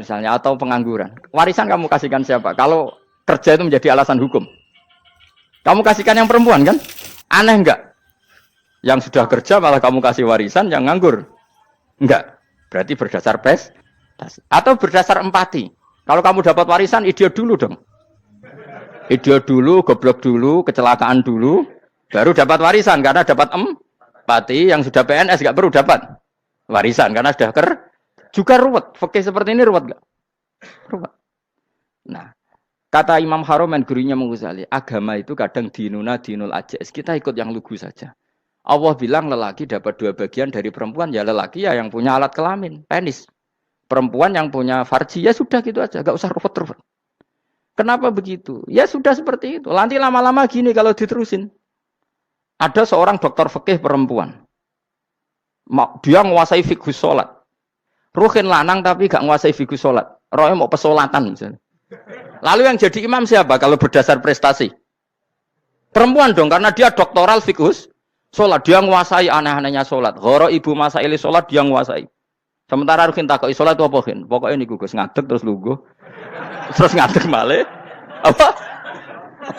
misalnya atau pengangguran. Warisan kamu kasihkan siapa? Kalau kerja itu menjadi alasan hukum. Kamu kasihkan yang perempuan kan? Aneh enggak? Yang sudah kerja malah kamu kasih warisan yang nganggur. Enggak. Berarti berdasar prestasi. Atau berdasar empati. Kalau kamu dapat warisan, idiot dulu dong. Idiot dulu, goblok dulu, kecelakaan dulu, baru dapat warisan karena dapat empati. Yang sudah PNS enggak perlu dapat warisan karena sudah juga ruwet. Fikih seperti ini ruwet enggak? Ruwet. Nah, kata Imam Haromen gurunya Ghazali, agama itu kadang dinuna dinul ajais. Kita ikut yang lugu saja. Allah bilang lelaki dapat 2 bagian dari perempuan, ya lelaki ya yang punya alat kelamin, penis. Perempuan yang punya farji, ya sudah gitu aja, gak usah ruwet-ruwet. Kenapa begitu? Ya sudah seperti itu. Nanti lama-lama gini kalau diterusin. Ada seorang dokter fikih perempuan. Dia menguasai fikih sholat. Ruhin lanang tapi gak menguasai fikih sholat. Rohnya mau pesolatan misalnya. Lalu yang jadi imam siapa kalau berdasar prestasi? Perempuan dong, karena dia doktoral fikus sholat. Dia menguasai aneh-anehnya sholat. Horo ibu masaili sholat dia menguasai. Sementara Ruhin takoi sholat itu apa Ruhin? Pokoknya ini gugus ngadeg terus lugu. Terus ngadeg malih. Apa?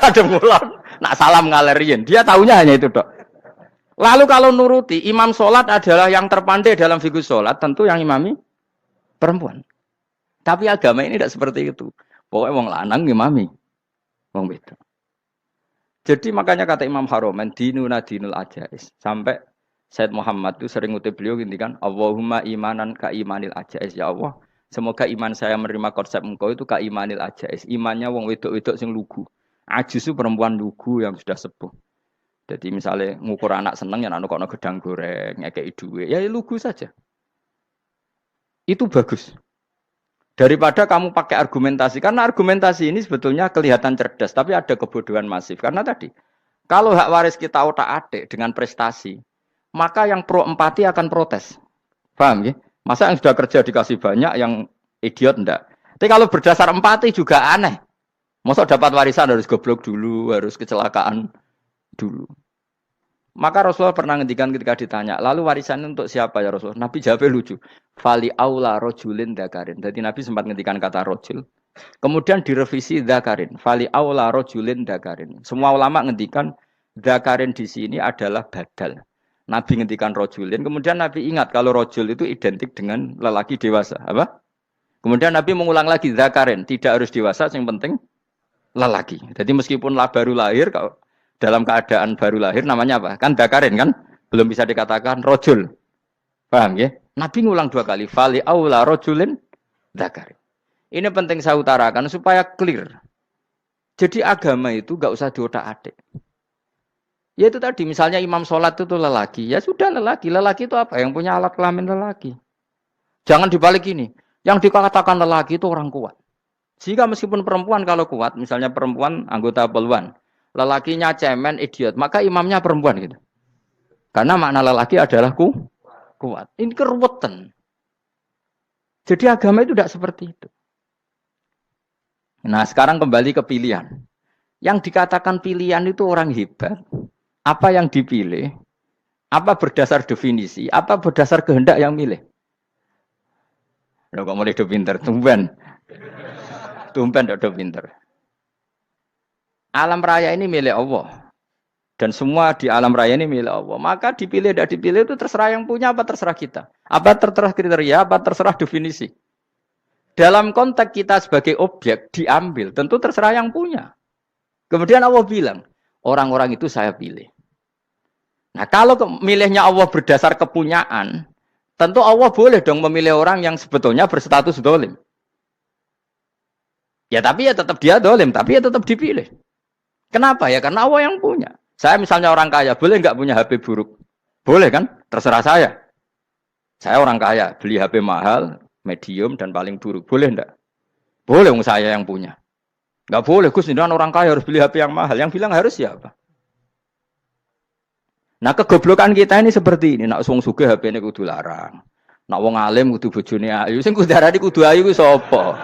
Ada ngulang. Nak salam ngalerin. Dia tahunya hanya itu dok. Lalu kalau nuruti imam sholat adalah yang terpandai dalam fikus sholat. Tentu yang imami perempuan. Tapi agama ini tidak seperti itu. Pokoknya wong lanang ngimami. Wong beda. Jadi makanya kata Imam Haromen dinuna dinul ajais. Sampai Said Muhammad itu sering ngutip beliau gini kan, Allahumma imanan ka imanil ajais. Ya Allah, semoga iman saya menerima konsep engkau itu ka imanil ajais. Imannya wong wedok-wedok sing lugu. Ajis itu perempuan lugu yang sudah sepuh. Jadi misalnya ngukur anak seneng ya anak kono gedang goreng, ngekei duwe, ya lugu saja. Itu bagus. Daripada kamu pakai argumentasi, karena argumentasi ini sebetulnya kelihatan cerdas, tapi ada kebodohan masif. Karena tadi, kalau hak waris kita otak-atik dengan prestasi, maka yang pro empati akan protes. Paham ya? Masa yang sudah kerja dikasih banyak, yang idiot enggak? Tapi kalau berdasar empati juga aneh. Masa dapat warisan harus goblok dulu, harus kecelakaan dulu. Maka Rasulullah pernah ngendikan ketika ditanya, lalu warisan untuk siapa ya Rasulullah? Nabi jawabnya lucu. Fali aula rojulin dakarin. Jadi Nabi sempat ngendikan kata rojul. Kemudian direvisi dakarin. Fali aula rojulin dakarin. Semua ulama ngendikan dakarin di sini adalah badal. Nabi ngendikan rojulin. Kemudian Nabi ingat kalau rojul itu identik dengan lelaki dewasa. Apa? Kemudian Nabi mengulang lagi dakarin. Tidak harus dewasa, yang penting lelaki. Jadi meskipun baru lahir, kalau dalam keadaan baru lahir namanya apa? Kan dakarin kan? Belum bisa dikatakan rojul. Paham ya? Nabi ngulang 2 kali. Fali aula rojulin dakarin. Ini penting saya utarakan supaya clear. Jadi agama itu gak usah diotak-atik. Ya itu tadi misalnya imam sholat itu lelaki. Ya sudah lelaki. Lelaki itu apa? Yang punya alat kelamin lelaki. Jangan dibalik ini. Yang dikatakan lelaki itu orang kuat. Sehingga meskipun perempuan kalau kuat. Misalnya perempuan anggota poluan. Lelakinya cemen, idiot. Maka imamnya perempuan gitu. Karena makna lelaki adalah kuat. Ini keruwetan. Jadi agama itu tidak seperti itu. Nah sekarang kembali ke pilihan. Yang dikatakan pilihan itu orang hebat. Apa yang dipilih? Apa berdasar definisi? Apa berdasar kehendak yang milih? Loh kok mulai do pinter? Tumben do pinter. Alam raya ini milik Allah. Dan semua di alam raya ini milik Allah. Maka dipilih tidak dipilih itu terserah yang punya apa terserah kita. Apa terserah kriteria, apa terserah definisi. Dalam konteks kita sebagai objek diambil, tentu terserah yang punya. Kemudian Allah bilang, orang-orang itu saya pilih. Nah kalau milihnya Allah berdasar kepunyaan, tentu Allah boleh dong memilih orang yang sebetulnya berstatus dolim. Ya tapi ya tetap dia dolim, tapi ya tetap dipilih. Kenapa ya? Karena Allah yang punya. Saya misalnya orang kaya, boleh nggak punya HP buruk? Boleh kan? Terserah saya. Saya orang kaya, beli HP mahal, medium, dan paling buruk. Boleh enggak? Boleh, saya yang punya. Nggak boleh, Gus, ini orang kaya harus beli HP yang mahal. Yang bilang harus siapa? Nah, kegoblokan kita ini seperti ini. Nak wong sugih HP-ne kudu larang. Nak wong alim kudu bojone ayu. Sing kudu darani kudu ayu ku sapa?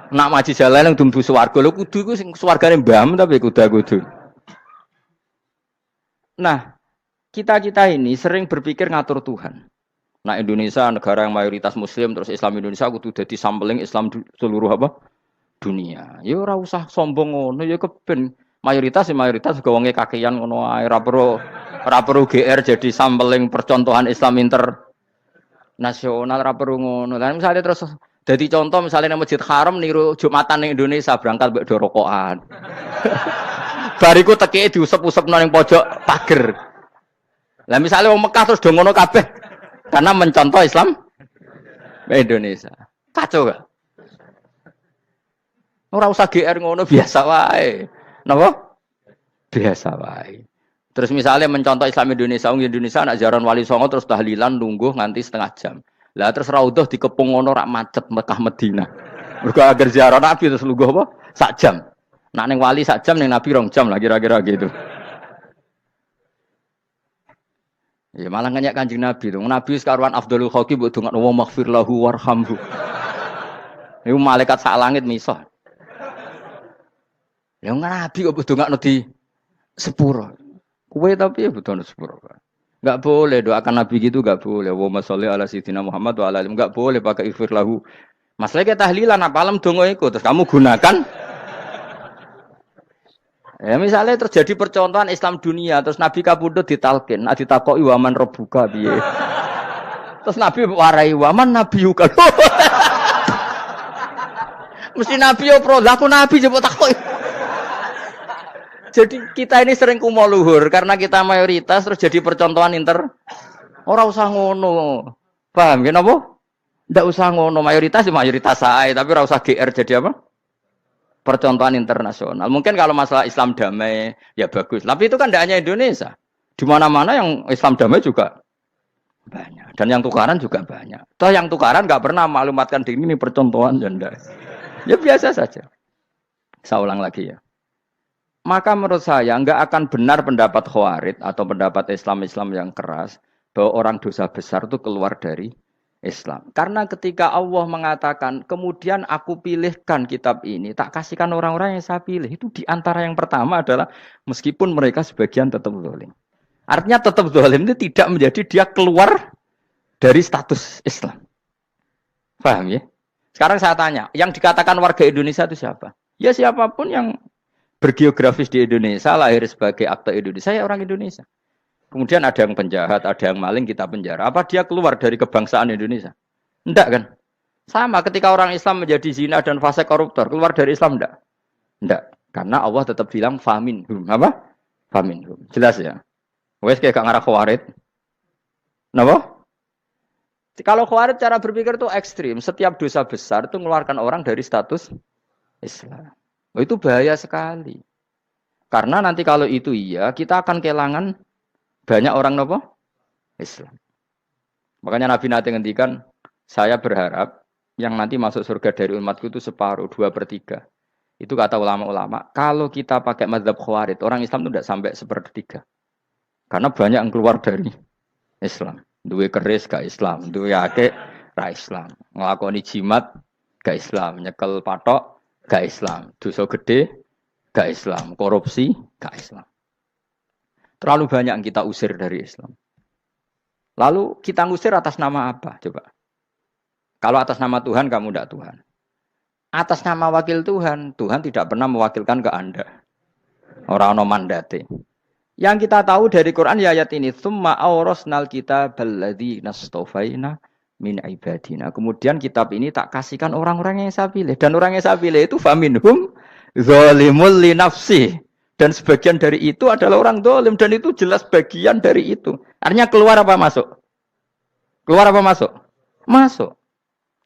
Nak maji jalan yang dumbu swarga lho kudu iku sing swargane mbam tapi kudu. Nah, kita-kita ini sering berpikir ngatur Tuhan. Nah Indonesia negara yang mayoritas Muslim terus Islam Indonesia kudu dadi sampling Islam seluruh apa dunia. Ya ora usah sombong ngono ya keben mayoritas ya mayoritas juga wonge kakean ngono ae ora perlu GR jadi sampling percontohan Islam internasional ora perlu ngono. Lah misalnya terus dadi contoh misalnya nang Masjid Haram niru Jumatan ning Indonesia berangkat mbek do rokokan. Bariku tekike diusep-usep nang pojok pager. Lah misalnya wong Mekah terus do ngono kabeh karena mencontoh Islam Indonesia. Kacau gak? Ora usah GR ngono biasa wae. Napa? Biasa wae. Terus misalnya mencontoh Islam Indonesia, wong Indonesia nak jaran Wali Songo terus tahlilan nunggu nganti setengah jam. Lah terus raudhah dikepung ngono rak macet Mekah Madinah. Mergo agar ziarah Nabi terus lungguh apa? Sak jam. Nak ning wali sak jam ning Nabi 2 jam lah kira-kira gitu. Ya malah nganyak Kanjeng Nabi. Nabi sekaruan Afdhalul Khalqi mbok dongakno wa maghfir lahu warhamhu. Iku malaikat sak langit misah. Ya Nabi kok mbok dongakno di sepuro. Kowe tapi ya butuh sepuro. Enggak boleh doakan Nabi gitu enggak boleh. Wa sholli ala sayyidina Muhammad wa ala alihi enggak boleh pakai ighfir lahu. Masalahnya tahlilan apa alam donga iku terus kamu gunakan. Ya misalnya terjadi percontohan Islam dunia terus Nabi kapundhut ditalkin, nak ditakoki waman rebuka piye. Terus Nabi warai waman nabiyuka. Mesti Nabi yo pro, lah aku Nabi coba takoki. Jadi kita ini sering kumo luhur karena kita mayoritas terus jadi percontohan ora usah ngono. Paham ya napa? Ndak usah ngono, mayoritas ya mayoritas ae, tapi ora usah GR jadi apa? Percontohan internasional. Mungkin kalau masalah Islam damai ya bagus. Tapi itu kan tidak hanya Indonesia. Di mana-mana yang Islam damai juga banyak. Dan yang tukaran juga banyak. Toh yang tukaran nggak pernah maklumatkan diri ini percontohan dan ya biasa saja. Saya ulang lagi ya. Maka menurut saya nggak akan benar pendapat Khawarij atau pendapat Islam yang keras bahwa orang dosa besar itu keluar dari Islam. Karena ketika Allah mengatakan, kemudian aku pilihkan kitab ini, tak kasihkan orang-orang yang saya pilih. Itu diantara yang pertama adalah, meskipun mereka sebagian tetap zalim. Artinya tetap zalim itu tidak menjadi dia keluar dari status Islam. Paham ya? Sekarang saya tanya, yang dikatakan warga Indonesia itu siapa? Ya siapapun yang bergeografis di Indonesia, lahir sebagai akte Indonesia, ya orang Indonesia. Kemudian ada yang penjahat, ada yang maling, kita penjara. Apa dia keluar dari kebangsaan Indonesia? Enggak kan? Sama ketika orang Islam menjadi zina dan fasik koruptor, keluar dari Islam enggak? Enggak. Karena Allah tetap bilang faminhum. Apa? Faminhum. Jelas ya? Wes kayak gak ngarah Khawarij. Napa? Kalau Khawarij cara berpikir itu ekstrim. Setiap dosa besar itu mengeluarkan orang dari status Islam. Oh, itu bahaya sekali. Karena nanti kalau itu iya, kita akan kehilangan banyak orang nopo Islam. Makanya Nabi nanti ngendikan, saya berharap yang nanti masuk surga dari umatku itu separuh, 2/3. Itu kata ulama-ulama. Kalau kita pakai mazhab Khawarij, orang Islam itu tidak sampai 1/3. Karena banyak yang keluar dari Islam. Duwe keris gak Islam, duwe akeh ra Islam. Nglakoni jimat gak Islam, nyekel patok gak Islam, dosa gede gak Islam, korupsi gak Islam. Terlalu banyak yang kita usir dari Islam. Lalu kita ngusir atas nama apa? Coba. Kalau atas nama Tuhan, kamu tidak Tuhan. Atas nama wakil Tuhan, Tuhan tidak pernah mewakilkan ke Anda. Orang-orang mandate. Yang kita tahu dari Quran ya ayat ini, tsumma awrasnal kitabal ladzina astafaina min ibadina. Kemudian kitab ini tak kasihkan orang-orang yang saya pilih. Dan orang yang saya pilih itu faminhum zalimul li nafsi. Dan sebagian dari itu adalah orang zalim. Dan itu jelas bagian dari itu. Artinya keluar apa masuk? Keluar apa masuk? Masuk.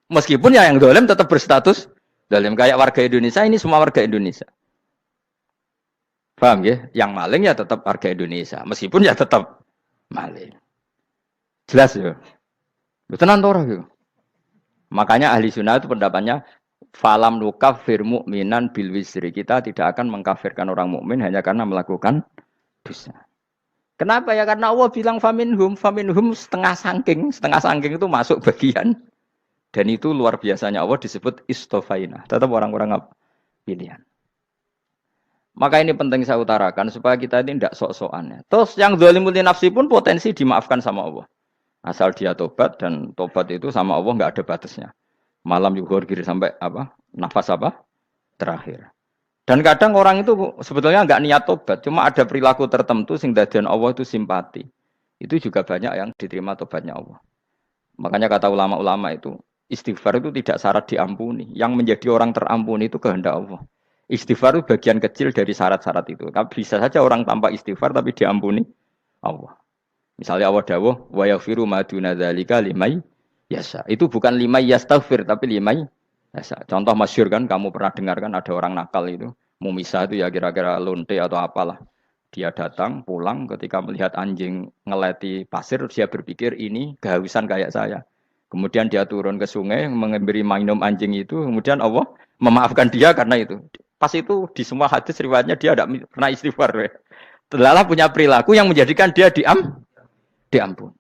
Meskipun ya yang zalim tetap berstatus zalim. Kayak warga Indonesia, ini semua warga Indonesia. Paham ya? Yang maling ya tetap warga Indonesia. Meskipun ya tetap maling. Jelas ya? Tenan to ora ya? Makanya ahli sunnah itu pendapatnya falam nukafir mu'minan bil wisri. Kita tidak akan mengkafirkan orang mukmin hanya karena melakukan dosa. Kenapa ya? Karena Allah bilang faminhum setengah sangking itu masuk bagian. Dan itu luar biasanya Allah disebut istofaina. Tetap orang-orang pilihan. Maka ini penting saya utarakan supaya kita ini tidak sok-sokan. Terus yang zalimul nafsi pun potensi dimaafkan sama Allah. Asal dia tobat dan tobat itu sama Allah nggak ada batasnya. Malam yughorgir sampai apa? Nafas apa? Terakhir. Dan kadang orang itu sebetulnya nggak niat tobat, cuma ada perilaku tertentu sing dadian Allah itu simpati. Itu juga banyak yang diterima tobatnya Allah. Makanya kata ulama-ulama itu, istighfar itu tidak syarat diampuni. Yang menjadi orang terampuni itu kehendak Allah. Istighfar itu bagian kecil dari syarat-syarat itu. Tapi bisa saja orang tanpa istighfar tapi diampuni Allah. Misalnya Allah dawuh, wa yaghfiru ma duna dzalika limay yasa. Itu bukan limay yastaghfir tapi limay yasa. Contoh masyhur kan kamu pernah dengar kan ada orang nakal itu, mau misah itu ya kira-kira lonte atau apalah. Dia datang pulang ketika melihat anjing ngeleti pasir dia berpikir ini kehausan kayak saya. Kemudian dia turun ke sungai memberi minum anjing itu, kemudian Allah memaafkan dia karena itu. Pas itu di semua hadis riwayatnya dia tidak pernah istighfar. Telah punya perilaku yang menjadikan dia diampun.